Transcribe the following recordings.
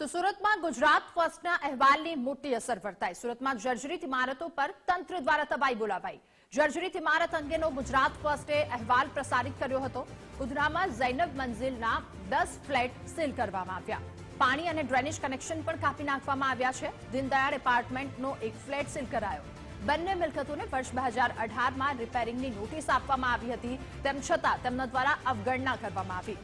તો સુરતમાં ગુજરાત ફર્સ્ટના અહેવાલની મોટી અસર વર્તાઈ। સુરતમાં જર્જરિત ઇમારતો પર તંત્ર દ્વારા તબાહી બોલાવાઈ। જર્જરિત ઇમારત અંગેનો ગુજરાત ફર્સ્ટે અહેવાલ પ્રસારિત કર્યો હતો। ઉધનામાં ઝૈનબ મંઝિલના 10 ફ્લેટ સીલ કરવામાં આવ્યા। પાણી અને ડ્રેનેજ કનેક્શન પણ કાપી નાખવામાં આવ્યા છે। દીનદયાળ એપાર્ટમેન્ટનો એક ફ્લેટ સીલ કરાયો। બંને મિલકતોને વર્ષ 2018માં રિપેરિંગની નોટિસ આપવામાં આવી હતી, તેમ છતાં તેમના દ્વારા અવગણના કરવામાં આવી।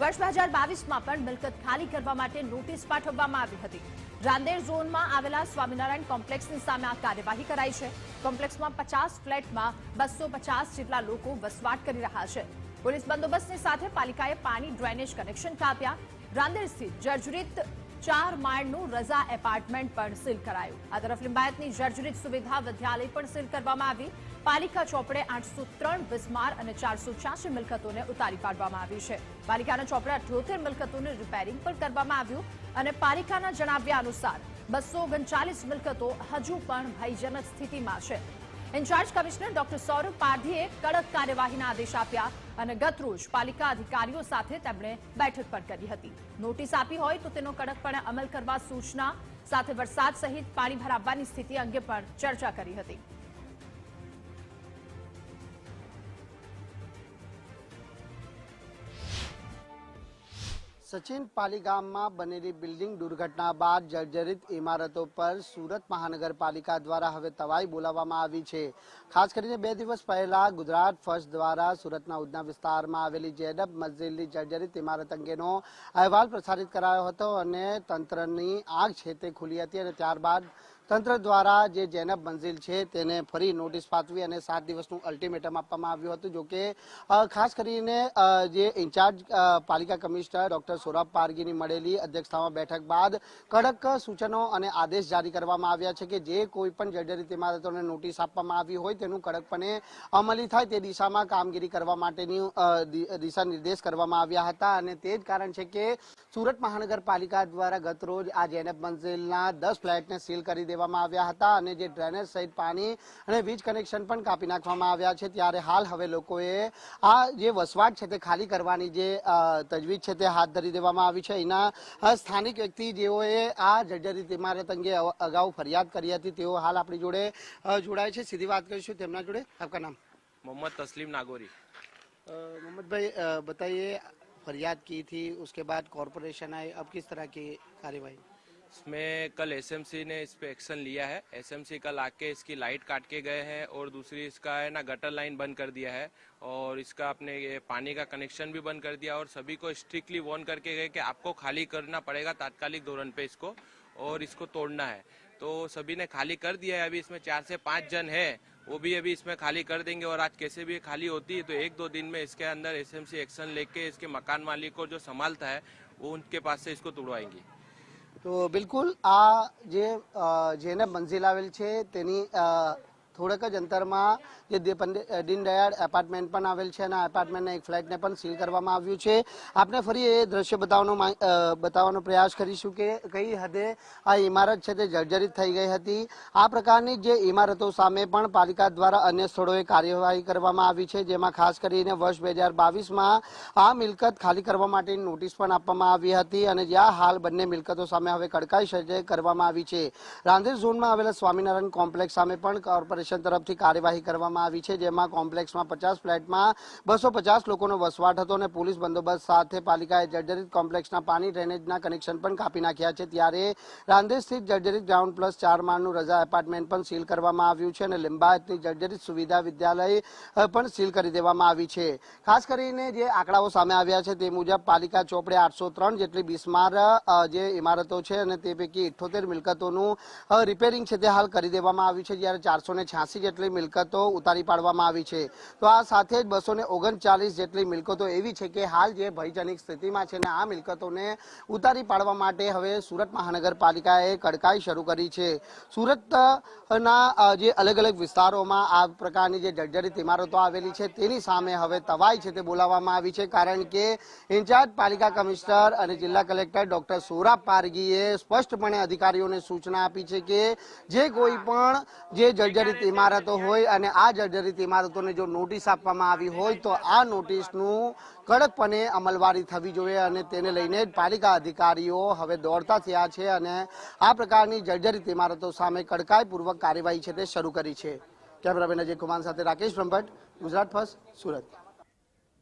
વર્ષ 2022માં પણ મિલકત ખાલી કરવા માટે નોટિસ પાઠવવામાં આવી હતી। રાંદેર ઝોનમાં આવેલા સ્વામિનારાયણ કોમ્પ્લેક્સની સામે આ કાર્યવાહી કરાઈ છે। કોમ્પ્લેક્સમાં 50 ફ્લેટમાં 250 જેટલા લોકો વસવાટ કરી રહ્યા છે। પોલીસ બંદોબસ્તની સાથે પાલિકાએ પાણી ડ્રેનેજ કનેક્શન કાપ્યા। રાંદેર સ્થિત જર્જરિત 4 માળનું રઝા એપાર્ટમેન્ટ પણ સીલ કરાયું। આ તરફ લિંબાયતની જર્જરિત સુવિધા વિદ્યાલય પણ સીલ કરવામાં આવી। પાલિકા ચોપડે 803 બિસ્માર અને 486 મિલકતોને ઉતારી પાડવામાં આવી છે। પાલિકાના ચોપડે 78 મિલકતોનું રિપેરિંગ પણ કરવામાં આવ્યું અને પાલિકાના જણાવ્યા અનુસાર 239 મિલકતો હજુ પણ ભયજનક સ્થિતિમાં છે। ઇન્ચાર્જ કમિશનર ડોક્ટર સૌરભ પારધીએ કડક કાર્યવાહીના આદેશ આપ્યા અને ગતરોજ પાલિકા અધિકારીઓ સાથે તેમણે બેઠક પણ કરી હતી। નોટિસ આપી હોય તો તેનો કડકપણે અમલ કરવા સૂચના સાથે વરસાદ સહિત પાણી ભરાવવાની સ્થિતિ અંગે પણ ચર્ચા કરી હતી। સચિન પાલી ગામમાં બનેલી બિલ્ડિંગ દુર્ઘટના બાદ જર્જરિત ઇમારતો પર સુરત મહાનગરપાલિકા દ્વારા હવે તવાઈ બોલાવવામાં આવી છે। ખાસ કરીને 2 દિવસ પહેલા ગુજરાત ફર્સ્ટ દ્વારા સુરતના ઉધના વિસ્તારમાં આવેલી ઝૈનબ મંઝિલની જર્જરિત ઇમારત અંગેનો અહેવાલ પ્રસારિત કરાયો હતો અને તંત્રની આગ છે તે ખુલી હતી અને ત્યારબાદ તંત્ર દ્વારા જે ઝૈનબ મંઝિલ છે તેને ફરી નોટિસ પાઠવી અને 7 દિવસનું અલ્ટિમેટમ આપવામાં આવ્યું હતું। જોકે ખાસ કરીને જે ઇન્ચાર્જ પાલિકા કમિશનર ડોક્ટર સૌરભ પારધીની મળેલી અધ્યક્ષતામાં બેઠક બાદ કડક સૂચનો અને આદેશ જારી કરવામાં આવ્યા છે કે જે કોઈ પણ જર્જરિત ઇમારતોને નોટિસ આપવામાં આવી હોય તેનું કડકપણે અમલી થાય તે દિશામાં કામગીરી કરવા માટેની દિશા નિર્દેશ કરવામાં આવ્યા હતા અને તે જ કારણ છે કે સુરત મહાનગરપાલિકા દ્વારા ગતરોજ આ ઝૈનબ મંઝિલના 10 ફ્લેટને સીલ કરી દેવામાં આવ્યા હતા અને જે ડ્રેનેજ સહિત પાણી અને વીજ કનેક્શન પણ કાપી નાખવામાં આવ્યા છે। ત્યારે હાલ હવે લોકોએ આ જે વસવાટ છે તે ખાલી કરવાની જે તજવીજ છે તે હાથ ધરી દેવામાં આવી છે। એના સ્થાનિક વ્યક્તિ જેઓએ આ જર્જરિત ઇમારત અંગે અગાઉ ફરિયાદ કરી હતી તેઓ હાલ આપણી જોડે જોડાય છે। સીધી વાત કરીશું તેમના જોડે। આપકા નામ? मोहम्मद तस्लीम नागौरी। मोहम्मद भाई बताइए, फरियाद की थी उसके बाद कॉरपोरेशन आए, अब किस तरह की कार्यवाही? इसमें कल एसएमसी ने इस पे एक्शन लिया है। एसएमसी कल आके इसकी लाइट काट के गए हैं और दूसरी इसका है ना गटर लाइन बंद कर दिया है और इसका अपने ये पानी का कनेक्शन भी बंद कर दिया और सभी को स्ट्रिक्टली वार्न करके गए कि आपको खाली करना पड़ेगा तात्कालिक धोरण पे इसको और इसको तोड़ना है। तो सभी ने खाली कर दिया है। अभी इसमें 4 से 5 जन है, वो भी अभी इसमें खाली कर देंगे और आज कैसे भी खाली होती है तो 1-2 दिन में इसके अंदर एसएमसी एक्शन लेके इसके मकान मालिक को जो संभालता है वो उनके पास से इसको तोड़वाएंगे। તો બિલકુલ આ જે ઝૈનબ મંઝિલ આવેલ છે તેની થોડાક જ અંતરમાં જે દીનદયાળ એપાર્ટમેન્ટ પણ આવેલ છે અને આ એપાર્ટમેન્ટના એક ફ્લેટને પણ સીલ કરવામાં આવ્યું છે। આપણે ફરી એ દ્રશ્ય બતાવવાનો પ્રયાસ કરીશું કે કઈ હદે આ ઇમારત છે તે જર્જરિત થઈ ગઈ હતી। આ પ્રકારની જે ઇમારતો સામે પણ પાલિકા દ્વારા અન્ય સ્થળોએ કાર્યવાહી કરવામાં આવી છે, જેમાં ખાસ કરીને વર્ષ 2022માં આ મિલકત ખાલી કરવા માટેની નોટિસ પણ આપવામાં આવી હતી અને જ્યાં હાલ બંને મિલકતો સામે હવે કડકાઈ સજ્જ કરવામાં આવી છે। રાંદેર ઝોનમાં આવેલા સ્વામિનારાયણ કોમ્પ્લેક્સ સામે પણ કોર્પોરેશન તરફથી કાર્યવાહી કરવામાં આવી છે, જેમાં કોમ્પ્લેક્સમાં 50 ફ્લેટમાં 250 લોકોનો વસવાટ હતો અને પોલીસ બંદોબસ્ત સાથે પાલિકાએ જર્જરિત કોમ્પ્લેક્સના પાણી ડ્રેનેજના કનેક્શન પણ કાપી નાખ્યા છે। ત્યારે રાંદેર સ્થિત જર્જરિત ગ્રાઉન્ડ પ્લસ 4 માળનું રઝા એપાર્ટમેન્ટ પણ સીલ કરવામાં આવ્યું છે અને લિંબાયતની જર્જરિત સુવિધા વિદ્યાલય પણ સીલ કરી દેવામાં આવી છે। ખાસ કરીને જે આંકડાઓ સામે આવ્યા છે તે મુજબ પાલિકા ચોપડે 803 જેટલી બિસ્માર જે ઇમારતો છે અને તે પૈકી 78 મિલકતોનું રિપેરિંગ છે તે હાલ કરી દેવામાં આવ્યું છે, જ્યારે 486 જેટલી મિલકતો ઉતારી પાડવામાં આવી છે। તો આ સાથે જ 239 જેટલી મિલકતો એવી છે કે હાલ જે ભયજનક સ્થિતિમાં છે અને આ મિલકતોને ઉતારી પાડવા માટે હવે સુરત મહાનગરપાલિકાએ કડકાઈ શરૂ કરી છે। સુરતના જે અલગ અલગ વિસ્તારોમાં આ પ્રકારની જે જર્જરિત ઇમારતો આવેલી છે તેની સામે હવે તવાઈ છે તે બોલાવવામાં આવી છે, કારણ કે ઇન્ચાર્જ પાલિકા કમિશનર અને જિલ્લા કલેક્ટર ડોક્ટર સૌરભ પારધીએ સ્પષ્ટપણે અધિકારીઓને સૂચના આપી છે કે જે કોઈ પણ જે જર્જરિત જર્જરિત ઇમારતો હોય અને આ જર્જરિત ઇમારતોને જો નોટિસ આપવામાં આવી હોય તો આ નોટિસનું કડકપણે અમલવારી થવી જોઈએ અને તેને લઈને જ પાલિકા અધિકારીઓ હવે દોડતા થયા છે અને આ પ્રકારની જર્જરિત ઇમારતો સામે કડકાઈપૂર્વક કાર્યવાહી છે તે શરૂ કરી છે. કેમેરામેન અજય કુમાર સાથે રાકેશ બ્રહ્મભટ્ટ, ગુજરાત ફર્સ્ટ, સુરત.